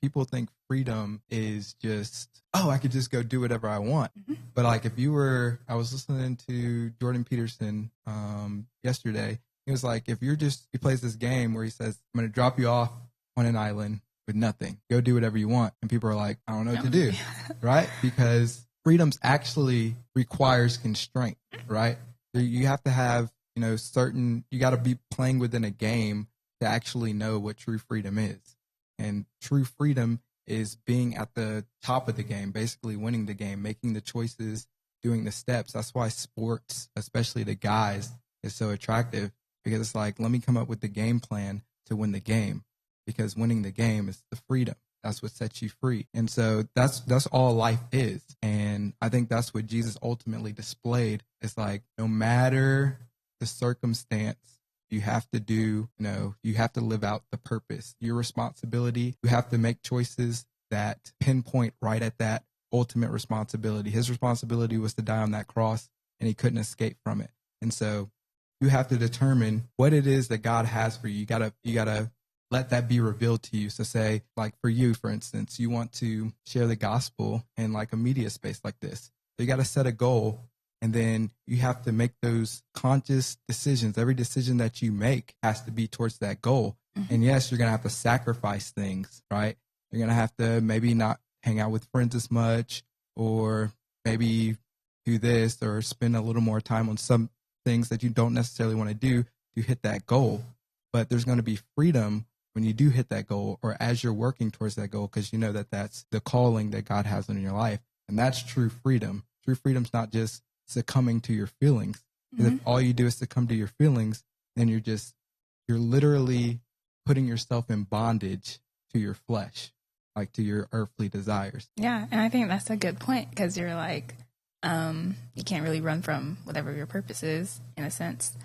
people think freedom is just, oh, I could just go do whatever I want. But like I was listening to Jordan Peterson yesterday. He was like, he plays this game where he says, I'm going to drop you off on an island with nothing. Go do whatever you want. And people are like, I don't know what to do, right? Because freedoms actually requires constraint, right? You have to have, you got to be playing within a game to actually know what true freedom is. And true freedom is being at the top of the game, basically winning the game, making the choices, doing the steps. That's why sports, especially the guys, is so attractive, because it's like, let me come up with the game plan to win the game, because winning the game is the freedom. That's what sets you free. And so that's all life is. And I think that's what Jesus ultimately displayed. It's like, no matter the circumstance, you have to you have to live out the purpose, your responsibility. You have to make choices that pinpoint right at that ultimate responsibility. His responsibility was to die on that cross, and he couldn't escape from it. And so you have to determine what it is that God has for you. You gotta let that be revealed to you. So say, like for you, for instance, you want to share the gospel in like a media space like this. So you got to set a goal, and then you have to make those conscious decisions. Every decision that you make has to be towards that goal. And yes, you're going to have to sacrifice things, right? You're going to have to maybe not hang out with friends as much, or maybe do this, or spend a little more time on some things that you don't necessarily want to do to hit that goal. But there's going to be freedom when you do hit that goal, or as you're working towards that goal, because you know that that's the calling that God has in your life. And that's true freedom. True freedom's not just succumbing to your feelings. If all you do is succumb to your feelings, then you're literally putting yourself in bondage to your flesh, like to your earthly desires. Yeah, and I think that's a good point, because you're like, you can't really run from whatever your purpose is, in a sense.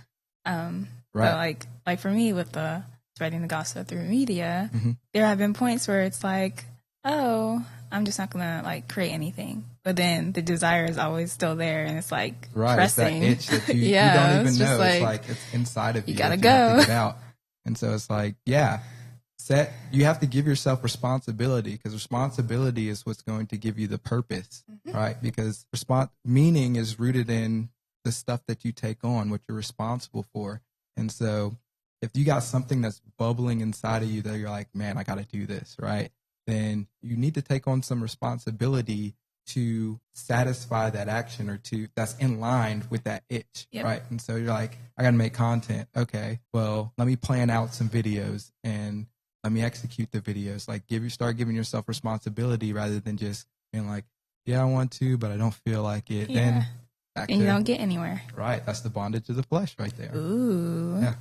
Right. But like for me, with the spreading the gospel through media, there have been points where it's like, oh, I'm just not gonna like create anything, but then the desire is always still there, and it's like pressing. It's that itch that you don't even know. It's like it's inside of you. You gotta go. You have to get out. And so it's like, you have to give yourself responsibility, because responsibility is what's going to give you the purpose, right? Because meaning is rooted in the stuff that you take on, what you're responsible for. And so if you got something that's bubbling inside of you that you're like, man, I got to do this, right? Then you need to take on some responsibility to satisfy that action, or that's in line with that itch, right? And so you're like, I got to make content. Okay, well, let me plan out some videos and let me execute the videos. Like start giving yourself responsibility, rather than just being like, yeah, I want to, but I don't feel like it. And you don't get anywhere. Right. That's the bondage of the flesh right there. Ooh. Yeah.